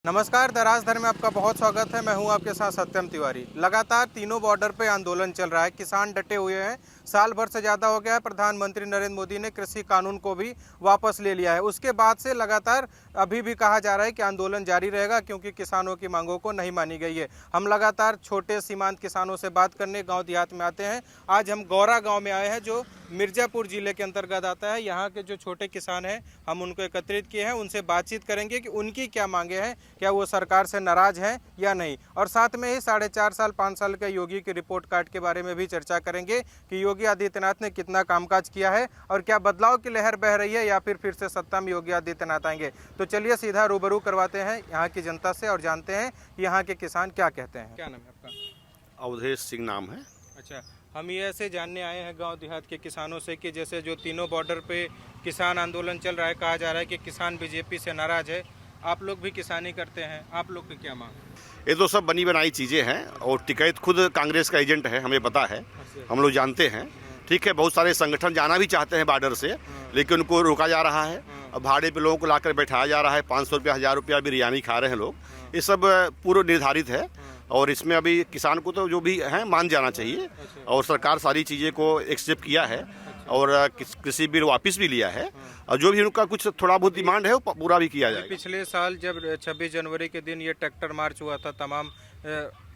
नमस्कार, दराजधर में आपका बहुत स्वागत है। मैं हूं आपके साथ सत्यम तिवारी। लगातार तीनों बॉर्डर पे आंदोलन चल रहा है, किसान डटे हुए हैं। साल भर से ज़्यादा हो गया है। प्रधानमंत्री नरेंद्र मोदी ने कृषि कानून को भी वापस ले लिया है। उसके बाद से लगातार अभी भी कहा जा रहा है कि आंदोलन जारी रहेगा, क्योंकि किसानों की मांगों को नहीं मानी गई है। हम लगातार छोटे सीमांत किसानों से बात करने गाँव देहात में आते हैं। आज हम गौरा गाँव में आए हैं, जो मिर्ज़ापुर जिले के अंतर्गत आता है। यहाँ के जो छोटे किसान हैं, हम उनको एकत्रित किए हैं, उनसे बातचीत करेंगे कि उनकी क्या मांगे हैं, क्या वो सरकार से नाराज हैं या नहीं। और साथ में ही 4.5 साल 5 साल के योगी की रिपोर्ट कार्ड के बारे में भी चर्चा करेंगे कि योगी आदित्यनाथ ने कितना कामकाज किया है और क्या बदलाव की लहर बह रही है या फिर से सत्ता में योगी आदित्यनाथ आएंगे। तो चलिए सीधा रूबरू करवाते हैं यहाँ की जनता से और जानते हैं कि यहाँ के किसान क्या कहते हैं। क्या नाम है आपका? अवधेश सिंह नाम है। अच्छा, हम ये ऐसे जानने आए हैं गांव देहात के किसानों से कि जैसे जो तीनों बॉर्डर पे किसान आंदोलन चल रहा है, कहा जा रहा है कि किसान बीजेपी से नाराज है। आप लोग भी किसानी करते हैं, आप लोग की क्या मांग है? ये तो सब बनी बनाई चीज़ें हैं और टिकैत खुद कांग्रेस का एजेंट है, हमें पता है, हम लोग जानते हैं। ठीक है, बहुत सारे संगठन जाना भी चाहते हैं बॉर्डर से, लेकिन उनको रोका जा रहा है। अब भाड़े पे लोगों को लाकर बैठाया जा रहा है, 500 रुपया 1000 रुपया बिरयानी खा रहे हैं लोग। ये सब पूर्व निर्धारित है और इसमें अभी किसान को तो जो भी है मान जाना चाहिए। और सरकार सारी चीज़ें को एक्सेप्ट किया है और कृषि बिल वापस भी लिया है और जो भी उनका कुछ थोड़ा बहुत डिमांड है वो पूरा भी किया जाएगा। पिछले साल जब 26 जनवरी के दिन ये ट्रैक्टर मार्च हुआ था, तमाम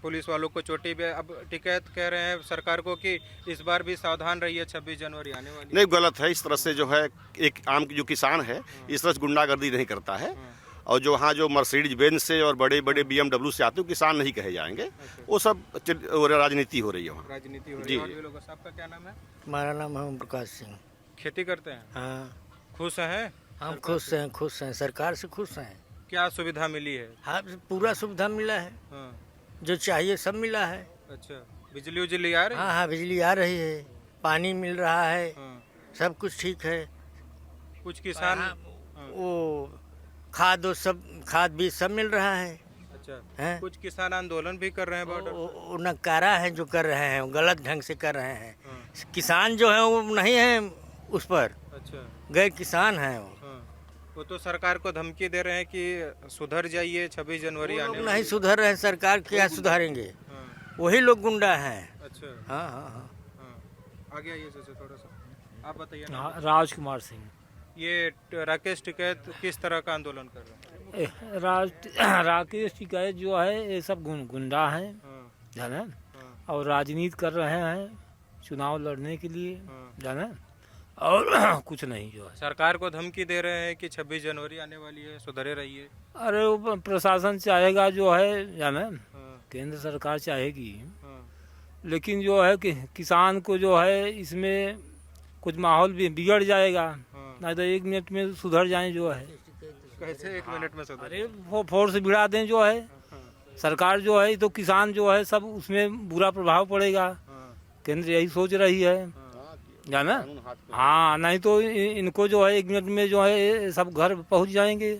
पुलिस वालों को चोटी भी, अब टिकैत कह रहे हैं सरकार को कि इस बार भी सावधान रहिए, 26 जनवरी आने वाली। नहीं, गलत है। इस तरह से जो है एक आम जो किसान है इस तरह से गुंडागर्दी नहीं करता है। और जो हाँ जो मर्सिडीज बेंज से और बड़े बड़े BMW से आते हैं किसान नहीं कहे जाएंगे। वो सब राजनीति हो रही है वहाँ, राजनीति हो रही है। और भी लोगों, आपका क्या नाम है? हमारा नाम है ओम प्रकाश सिंह। खेती करते हैं? हाँ, खुश हैं? हम खुश हैं, सरकार से खुश हैं। क्या सुविधा मिली है? हाँ, पूरा सुविधा मिला है, हाँ। जो चाहिए सब मिला है। अच्छा, बिजली उजली आ रही है? हाँ हाँ, बिजली आ रही है, पानी मिल रहा है, हाँ। सब कुछ ठीक है। कुछ किसान वो खाद बीज सब मिल रहा है। अच्छा हैं? कुछ किसान आंदोलन भी कर रहे हैं बॉर्डर। वो नकारा है जो कर रहे हैं, वो गलत ढंग से कर रहे हैं। हाँ। किसान जो है वो नहीं है उस पर, अच्छा, गए किसान हैं वो। हाँ। वो तो सरकार को धमकी दे रहे हैं कि सुधर जाइए, 26 जनवरी वो आने लोग वाली नहीं है। सुधर रहे, सरकार क्या सुधारेंगे? हाँ। वही लोग गुंडा हैं। अच्छा, हाँ हाँ हाँ। हाँ। आगे आइए थोड़ा सा, आप बताइए ना। राजकुमार सिंह। ये राकेश टिकैत किस तरह का आंदोलन कर रहे हैं? राकेश टिकैत जो है ये सब गुंडा हैं, हाँ। जाना, हाँ। और राजनीति कर रहे हैं चुनाव लड़ने के लिए, हाँ। जाना, और कुछ नहीं जो है। सरकार को धमकी दे रहे हैं कि 26 जनवरी आने वाली है, सुधरे रहिए। अरे वो प्रशासन चाहेगा जो है, जाना, हाँ। केंद्र सरकार चाहेगी, हाँ। लेकिन जो है कि किसान को जो है इसमें कुछ माहौल भी बिगड़ जाएगा। हाँ। नहीं तो 1 मिनट में सुधर जाए जो है। कैसे 1 मिनट में सुधरे? अरे वो फोर्स भिड़ा दें जो है हाँ। सरकार जो है, तो किसान जो है सब उसमें बुरा प्रभाव पड़ेगा। हाँ। केंद्र यही सोच रही है, जाना। हाँ, नहीं तो इनको जो है 1 मिनट में जो है सब घर पहुंच जाएंगे,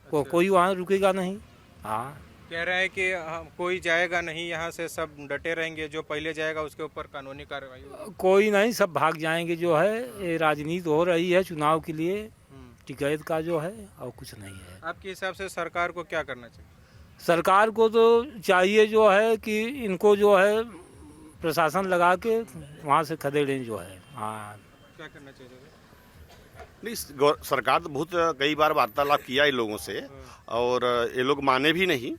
कोई वहाँ रुकेगा नहीं। हाँ, कह रहे हैं कि कोई जाएगा नहीं यहाँ से, सब डटे रहेंगे, जो पहले जाएगा उसके ऊपर कानूनी कार्रवाई होगी। कोई नहीं, सब भाग जाएंगे जो है। ये राजनीति हो रही है चुनाव के लिए, टिकैत का जो है, और कुछ नहीं है। आपके हिसाब से सरकार को क्या करना चाहिए? सरकार को तो चाहिए जो है कि इनको जो है प्रशासन लगा के वहाँ से खदेड़ें जो है। हाँ, क्या करना चाहिए? नहीं, सरकार तो बहुत कई बार वार्तालाप किया इन लोगों से और ये लोग माने भी नहीं।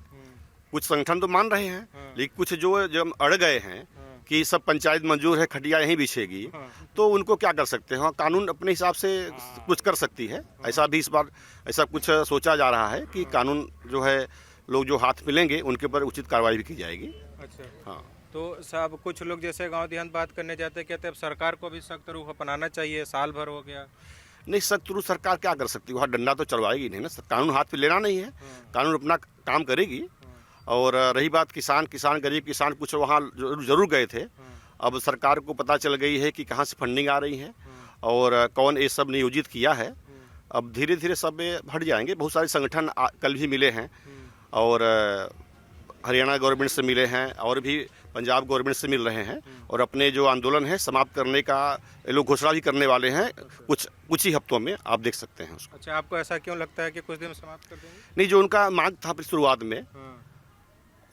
कुछ संगठन तो मान रहे हैं, लेकिन कुछ जो जब अड़ गए हैं कि सब पंचायत मंजूर है, खटिया यहीं बिछेगी, तो उनको क्या कर सकते हैं? कानून अपने हिसाब से कुछ कर सकती है। ऐसा भी इस बार ऐसा कुछ सोचा जा रहा है कि कानून जो है लोग जो हाथ मिलेंगे उनके ऊपर उचित कार्रवाई भी की जाएगी। अच्छा, हाँ, तो सब कुछ लोग जैसे गांव देहात बात करने जाते हैं, कहते हैं अब सरकार को भी सख्त रुख अपनाना चाहिए, साल भर हो गया। नहीं, सख्त रूप सरकार क्या कर सकती है? वहाँ डंडा तो चलवाएगी नहीं ना, कानून हाथ पे लेना नहीं है, कानून अपना काम करेगी। और रही बात किसान गरीब किसान कुछ वहाँ जरूर गए थे। अब सरकार को पता चल गई है कि कहाँ से फंडिंग आ रही है और कौन ये सब नियोजित किया है। अब धीरे धीरे सब हट जाएंगे। बहुत सारे संगठन कल भी मिले हैं और हरियाणा गवर्नमेंट से मिले हैं और भी पंजाब गवर्नमेंट से मिल रहे हैं और अपने जो आंदोलन है समाप्त करने का ये लोग घोषणा भी करने वाले हैं कुछ ही हफ्तों में, आप देख सकते हैं उसको। अच्छा, आपको ऐसा क्यों लगता है कि कुछ दिन में समाप्त कर देंगे? नहीं, जो उनका मांग था शुरुआत में, हाँ,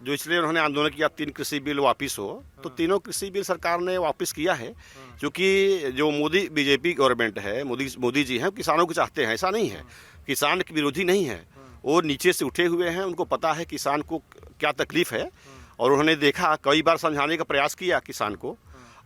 जो इसलिए उन्होंने आंदोलन किया 3 कृषि बिल वापस हो, तो तीनों कृषि बिल सरकार ने वापस किया है, क्योंकि जो मोदी बीजेपी गवर्नमेंट है, मोदी जी हैं, किसानों को चाहते हैं, ऐसा नहीं है, किसान के विरोधी नहीं है, वो नीचे से उठे हुए हैं, उनको पता है किसान को क्या तकलीफ है और उन्होंने देखा, कई बार समझाने का प्रयास किया किसान को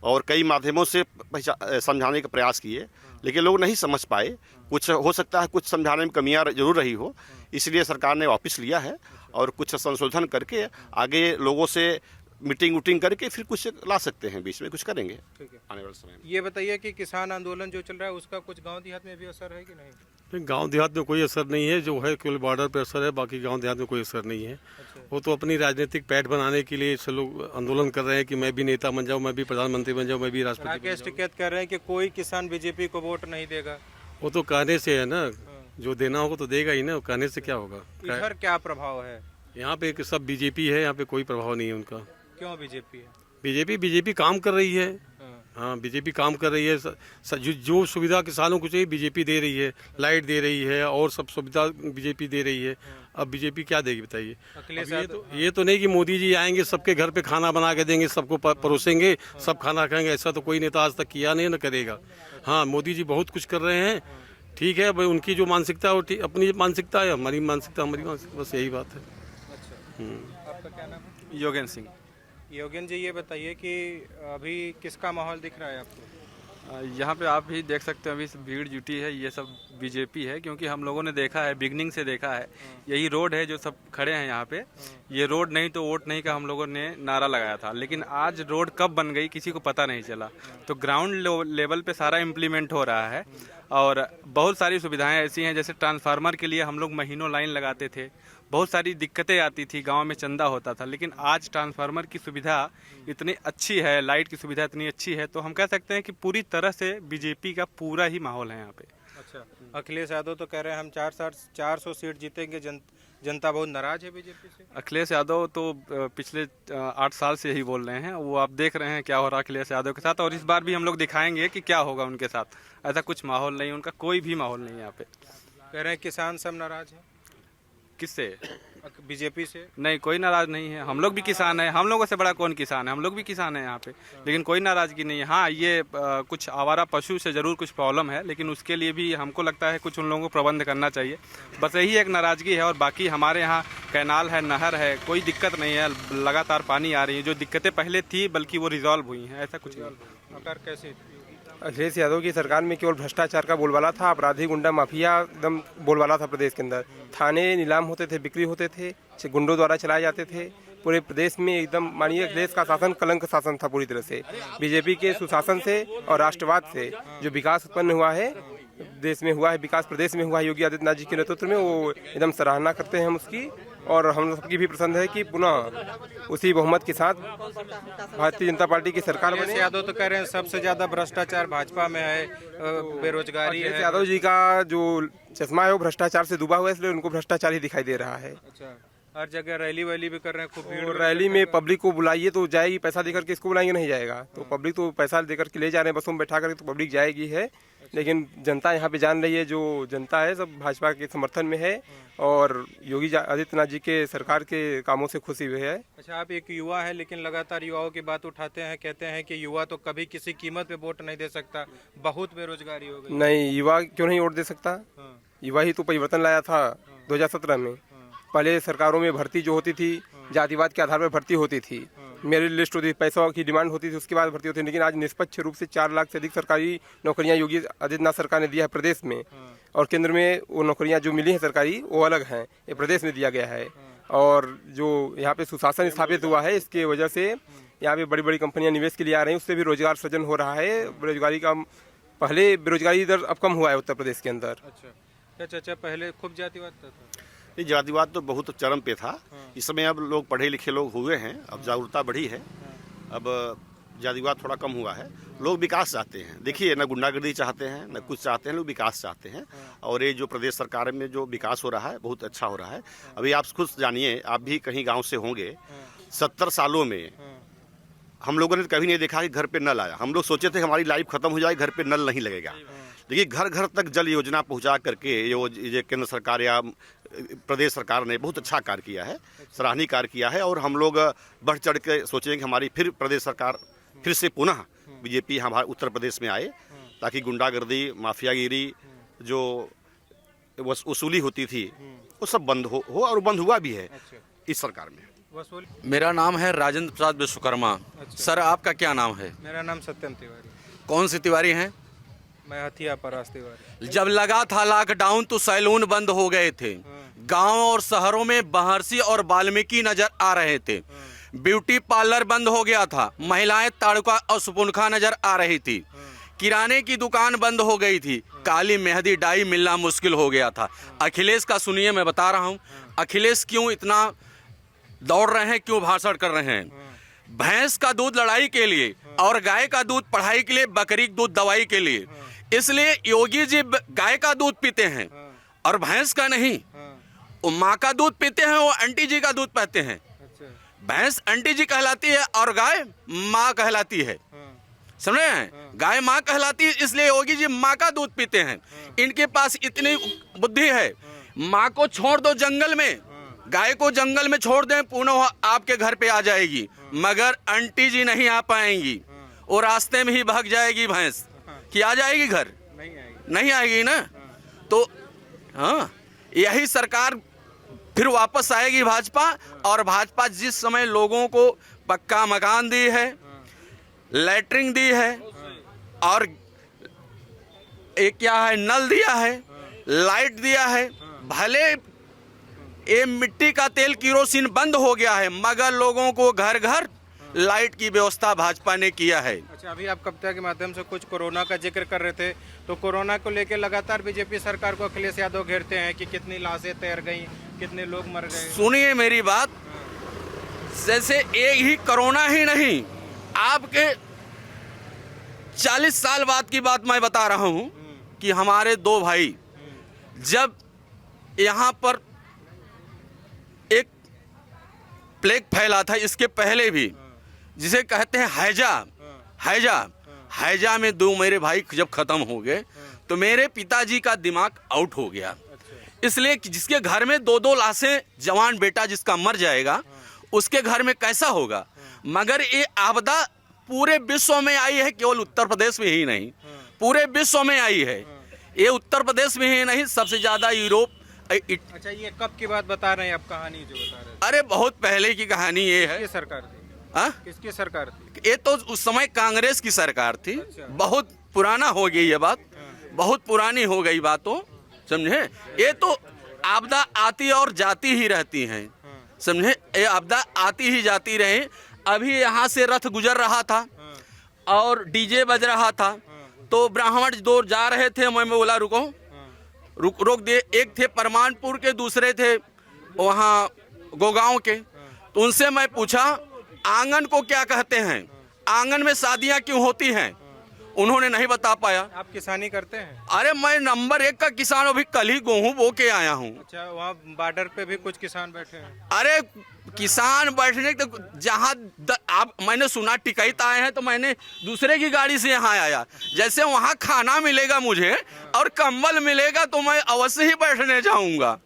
और कई माध्यमों से समझाने का प्रयास किए, लेकिन लोग नहीं समझ पाए। कुछ हो सकता है, कुछ समझाने में कमियां जरूर रही हो, इसलिए सरकार ने वापस लिया है और कुछ संशोधन करके आगे लोगों से मीटिंग करके फिर कुछ ला सकते हैं, बीच में कुछ करेंगे ठीक है। आने वाले समय में। ये बताइए कि किसान आंदोलन जो चल रहा है उसका कुछ गांव देहात में भी असर है कि नहीं? गांव देहात में कोई असर नहीं है, जो है केवल बॉर्डर पर असर है, बाकी गांव देहात में कोई असर नहीं है। अच्छा। वो तो अपनी राजनीतिक पैठ बनाने के लिए सब लोग आंदोलन कर रहे हैं कि मैं भी नेता बन जाऊं, मैं भी प्रधानमंत्री बन जाऊं, मैं भी राष्ट्रपति बन राकेश टिकैत कह रहे हैं कि कोई किसान बीजेपी को वोट नहीं देगा। जाऊं। वो तो कहने से है ना, जो देना होगा तो देगा ही ना, कहने से क्या होगा। इधर क्या प्रभाव है? यहाँ पे सब बीजेपी है, यहाँ पे कोई प्रभाव नहीं है उनका। क्यों बीजेपी है? बीजेपी काम कर रही है। हाँ। हाँ, बीजेपी काम कर रही है। जो सुविधा किसानों को चाहिए बीजेपी दे रही है, लाइट दे रही है और सब सुविधा बीजेपी दे रही है। अब बीजेपी क्या देगी बताइए? अखिलेश ये तो नहीं कि मोदी जी आएंगे सबके घर पे खाना बना के देंगे, सबको परोसेंगे, सब खाना खाएंगे, ऐसा तो कोई नेता आज तक किया नहीं, न करेगा। हाँ, मोदी जी बहुत कुछ कर रहे हैं, ठीक है भाई, उनकी जो मानसिकता है वो अपनी मानसिकता है, हमारी मानसिकता हमारी मानसिकता, बस यही बात है। अच्छा, आपका क्या नाम है? योगेन सिंह। योगेन जी, ये बताइए कि अभी किसका माहौल दिख रहा है आपको? यहाँ पे आप भी देख सकते हो, अभी भीड़ जुटी है, ये सब बीजेपी है, क्योंकि हम लोगों ने देखा है, बिगनिंग से देखा है, यही रोड है जो सब खड़े हैं यहाँ पे, ये रोड नहीं तो वोट नहीं का हम लोगों ने नारा लगाया था, लेकिन आज रोड कब बन गई किसी को पता नहीं चला। तो ग्राउंड लेवल पे सारा इम्प्लीमेंट हो रहा है और बहुत सारी सुविधाएं ऐसी हैं, जैसे ट्रांसफार्मर के लिए हम लोग महीनों लाइन लगाते थे, बहुत सारी दिक्कतें आती थी, गांव में चंदा होता था, लेकिन आज ट्रांसफार्मर की सुविधा इतनी अच्छी है, लाइट की सुविधा इतनी अच्छी है, तो हम कह सकते हैं कि पूरी तरह से बीजेपी का पूरा ही माहौल है यहाँ पे। अच्छा, अखिलेश यादव तो कह रहे हैं हम 400 सीट जीतेंगे, जनता बहुत नाराज है बीजेपी से। अखिलेश यादव तो पिछले 8 साल से यही बोल रहे हैं, वो आप देख रहे हैं क्या हो रहा है अखिलेश यादव के साथ, और इस बार भी हम लोग दिखाएंगे कि क्या होगा उनके साथ। ऐसा कुछ माहौल नहीं, उनका कोई भी माहौल नहीं है यहाँ पे। कह रहे हैं किसान सब नाराज है। किससे? बीजेपी से? नहीं, कोई नाराज नहीं है, हम लोग भी किसान हैं, हम लोगों से बड़ा कौन किसान है, हम लोग भी किसान हैं यहाँ पे, लेकिन कोई नाराजगी नहीं है। हाँ, ये कुछ आवारा पशु से ज़रूर कुछ प्रॉब्लम है, लेकिन उसके लिए भी हमको लगता है कुछ उन लोगों को प्रबंध करना चाहिए, बस यही एक नाराज़गी है। और बाकी हमारे यहाँ कैनाल है, नहर है, कोई दिक्कत नहीं है, लगातार पानी आ रही है, जो दिक्कतें पहले थी बल्कि वो रिजॉल्व हुई हैं, ऐसा कुछ नहीं। आकार कैसे? अखिलेश यादव की सरकार में केवल भ्रष्टाचार का बोलबाला था, अपराधी गुंडा माफिया एकदम बोलबाला था प्रदेश के अंदर। थाने नीलाम होते थे, बिक्री होते थे, गुंडों द्वारा चलाए जाते थे पूरे प्रदेश में। एकदम मानिए अखिलेश का शासन कलंक शासन था पूरी तरह से। बीजेपी के सुशासन से और राष्ट्रवाद से जो विकास उत्पन्न हुआ है देश में, हुआ है विकास प्रदेश में हुआ है योगी आदित्यनाथ जी के नेतृत्व में, वो एकदम सराहना करते हैं हम उसकी, और हम सबकी भी पसंद है कि पुनः उसी बहुमत के साथ भारतीय जनता पार्टी की सरकार बने। अखिलेश यादव तो कह रहे हैं सबसे ज्यादा भ्रष्टाचार भाजपा में है, बेरोजगारी अखिलेश है। यादव जी का जो चश्मा है वो भ्रष्टाचार से डूबा हुआ है, इसलिए उनको भ्रष्टाचार ही दिखाई दे रहा है। अच्छा, हर जगह रैली वैली भी कर रहे हैं, खूब भीड़। और रैली में पब्लिक को बुलाइए तो जाएगी, पैसा देकर के इसको बुलाएंगे नहीं जाएगा, तो पब्लिक तो पैसा देकर के ले जा रहे हैं, बसों में बैठा करके, तो पब्लिक जाएगी है। लेकिन जनता यहाँ पे जान रही है, जो जनता है सब भाजपा के समर्थन में है और योगी आदित्यनाथ जी के सरकार के कामों से खुशी हुई है। अच्छा, आप एक युवा है, लेकिन लगातार युवाओं की बात उठाते हैं, कहते हैं कि युवा तो कभी किसी कीमत पे वोट नहीं दे सकता, बहुत बेरोजगारी हो गई। नहीं, युवा क्यों नहीं वोट दे सकता? हाँ, युवा ही तो परिवर्तन लाया था 2017 में। पहले सरकारों में भर्ती जो होती थी जातिवाद के आधार पर भर्ती होती थी, मेरिट लिस्ट होती थी, पैसों की डिमांड होती थी, उसके बाद भर्ती होती थी। लेकिन आज निष्पक्ष रूप से 4 लाख से अधिक सरकारी नौकरियां योगी आदित्यनाथ सरकार ने दिया है प्रदेश में, और केंद्र में वो नौकरियां जो मिली हैं सरकारी वो अलग हैं, ये प्रदेश में दिया गया है। और जो यहाँ पे सुशासन स्थापित हुआ है, इसके वजह से यहाँ पे बड़ी बड़ी कंपनियां निवेश के लिए आ रही हैं, उससे भी रोजगार सृजन हो रहा है। बेरोजगारी का पहले बेरोजगारी दर अब कम हुआ है उत्तर प्रदेश के अंदर। अच्छा, क्या चाचा पहले खूब जातिवाद था? ये जातिवाद तो बहुत चरम पे था, इस समय अब लोग पढ़े लिखे लोग हुए हैं, अब जागरूकता बढ़ी है, अब जातिवाद थोड़ा कम हुआ है। लोग विकास चाहते हैं। देखिए, न गुंडागर्दी चाहते हैं, न कुछ चाहते हैं, लोग विकास चाहते हैं। और ये जो प्रदेश सरकार में जो विकास हो रहा है बहुत अच्छा हो रहा है। अभी आप खुद जानिए, आप भी कहीं गांव से होंगे, 70 सालों में हम लोगों ने कभी नहीं देखा कि घर पे नल आया। हम लोग सोचे थे हमारी लाइफ खत्म हो जाए, घर पे नल नहीं लगेगा। देखिए, घर घर तक जल योजना पहुंचा करके ये केंद्र सरकार या प्रदेश सरकार ने बहुत अच्छा कार्य किया है, सराहनीय कार्य किया है। और हम लोग बढ़ चढ़ के सोचें कि हमारी फिर प्रदेश सरकार फिर से पुनः बीजेपी हमारे उत्तर प्रदेश में आए, ताकि गुंडागर्दी, माफियागिरी जो वसूली होती थी वो सब बंद हो और बंद हुआ भी है इस सरकार में। मेरा नाम है राजेंद्र प्रसाद विश्वकर्मा। सर, आपका क्या नाम है? मेरा नाम सत्यम तिवारी। कौन से तिवारी हैं? मैं हथिया परास तिवारी। जब लगा था लॉकडाउन तो सैलून बंद हो गए थे। गांव और शहरों में महर्षि और वाल्मीकि नजर आ रहे थे। ब्यूटी पार्लर बंद हो गया था। महिलाएं ताड़का और सुपुनखा नजर आ रही थी। किराने की दुकान बंद हो गई थी। काली मेहंदी डाई मिलना मुश्किल हो गया था। अखिलेश का सुनिए, मैं बता रहा हूँ अखिलेश क्यों इतना दौड़ रहे हैं, क्यों भाषण कर रहे हैं। भैंस का दूध लड़ाई के लिए और गाय का दूध पढ़ाई के लिए, बकरी का दूध दवाई के लिए। इसलिए योगी जी गाय का दूध पीते हैं और भैंस का नहीं। वो माँ का दूध पीते हैं, वो आंटी जी का दूध पीते हैं। भैंस आंटी जी कहलाती है और गाय माँ कहलाती है। समझे हैं? गाय माँ कहलाती है, इसलिए योगी जी माँ का दूध पीते हैं। इनके पास इतनी बुद्धि है, माँ को छोड़ दो जंगल में, गाय को जंगल में छोड़ दें, पुनः आपके घर पे आ जाएगी। मगर आंटी जी नहीं आ पाएंगी, वो रास्ते में ही भाग जाएगी भैंस। कि आ जाएगी घर? नहीं आएगी ना। तो हाँ, यही सरकार फिर वापस आएगी भाजपा। और भाजपा जिस समय लोगों को पक्का मकान दी है, लैटरिंग दी है, और एक क्या है, नल दिया है, लाइट दिया है। भले ये मिट्टी का तेल किरोसिन बंद हो गया है, मगर लोगों को घर घर लाइट की व्यवस्था भाजपा ने किया है। अच्छा, अभी आप कविता के माध्यम से कुछ कोरोना का जिक्र कर रहे थे, तो कोरोना को लेकर लगातार बीजेपी सरकार को अखिलेश यादव घेरते हैं कि कितनी लाशें तैर गई, कितने लोग मर गए। सुनिए मेरी बात, जैसे एक ही कोरोना ही नहीं, आपके 40 साल बाद की बात मैं बता रहा हूं कि हमारे 2 भाई, जब यहाँ पर एक प्लेग फैला था, इसके पहले भी, जिसे कहते हैं हैजा में 2 मेरे भाई जब खत्म हो गए तो मेरे पिताजी का दिमाग आउट हो गया। इसलिए कि जिसके घर में 2-2 लाशें, जवान बेटा जिसका मर जाएगा, उसके घर में कैसा होगा। मगर ये आपदा पूरे विश्व में आई है, केवल उत्तर प्रदेश में ही नहीं, पूरे विश्व में आई है। ये उत्तर प्रदेश में ही नहीं, सबसे ज्यादा यूरोप। अच्छा, ये कब की बात बता रहे हैं आप, कहानी जो बता रहे हैं? अरे बहुत पहले की कहानी ये है। किसकी सरकार थी? हाँ? किसकी सरकार थी? ये तो उस समय कांग्रेस की सरकार थी। अच्छा। बहुत पुराना हो गई ये बात, बहुत पुरानी हो गई बातों, समझे। ये तो आपदा आती और जाती ही रहती हैं, समझे। ये आपदा आती ही जाती रहे। अभी यहाँ से रथ गुजर रहा था और डीजे बज रहा था, तो ब्राह्मण 2 जा रहे थे। मैं बोला रुको, रोक दिए। एक थे परमानपुर के, दूसरे थे वहाँ गोगांव के। तो उनसे मैं पूछा आंगन को क्या कहते हैं, आंगन में शादियां क्यों होती हैं? उन्होंने नहीं बता पाया। आप किसानी करते हैं? अरे मैं नंबर 1 का किसान, अभी कल ही गेहूं बो के आया हूँ। अच्छा, वहाँ बॉर्डर पे भी कुछ किसान बैठे हैं? अरे किसान बैठने तो जहाँ आप, मैंने सुना टिकैत आए हैं, तो मैंने दूसरे की गाड़ी से यहाँ आया। जैसे वहाँ खाना मिलेगा मुझे और कंबल मिलेगा तो मैं अवश्य ही बैठने जाऊँगा,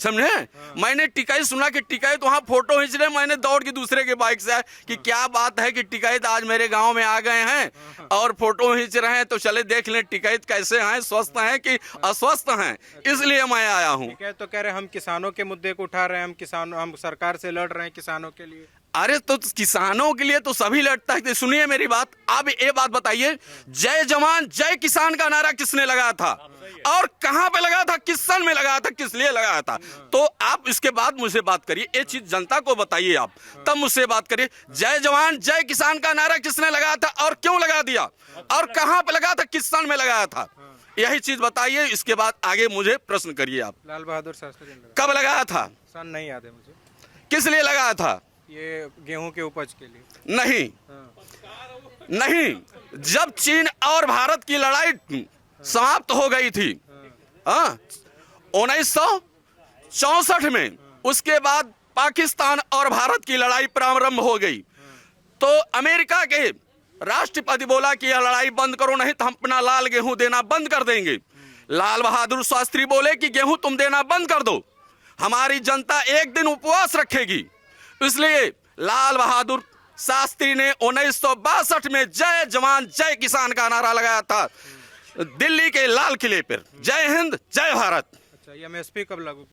समझे। मैंने टिकैत सुना कि टिकैत वहाँ फोटो खींच रहे, मैंने दौड़ के दूसरे के बाइक से आया कि क्या बात है कि टिकैत आज मेरे गांव में आ गए हैं और फोटो खींच रहे हैं, तो चले देख लें टिकैत कैसे हैं, स्वस्थ हैं कि अस्वस्थ हैं। इसलिए मैं आया हूँ। टिकैत तो कह रहे हैं हम किसानों के मुद्दे को उठा रहे हैं, हम सरकार से लड़ रहे हैं किसानों के लिए। अरे तो किसानों के लिए तो सभी लड़ता है। सुनिए मेरी बात, आप ये बात बताइए, जय जवान जय किसान का नारा किसने लगाया था और कहां पे लगाया था, किस सन में लगाया था, किस लिए लगाया था? तो आप इसके बाद मुझसे बात करिए, ये चीज जनता को बताइए आप, तब मुझसे बात करिए। जय जवान जय किसान का नारा किसने लगाया था और क्यों लगा दिया और कहां पे लगाया था, किस सन में लगाया था, यही चीज बताइए। इसके बाद आगे मुझे प्रश्न करिए आप। लाल बहादुर शास्त्री ने कब लगाया था? सन नहीं याद है मुझे। किस लिए लगाया था? ये गेहूं के उपज के लिए? नहीं, नहीं, जब चीन और भारत की लड़ाई समाप्त हो गई थी 1964 में, उसके बाद पाकिस्तान और भारत की लड़ाई प्रारंभ हो गई, तो अमेरिका के राष्ट्रपति बोला कि यह लड़ाई बंद करो, नहीं तो हम अपना लाल गेहूं देना बंद कर देंगे। लाल बहादुर शास्त्री बोले कि गेहूं तुम देना बंद कर दो, हमारी जनता एक दिन उपवास रखेगी। इसलिए लाल बहादुर शास्त्री ने 1962 में जय जवान जय किसान का नारा लगाया था दिल्ली के लाल किले पर। जय हिंद, जय भारत। अच्छा, ये एमएसपी कब लागू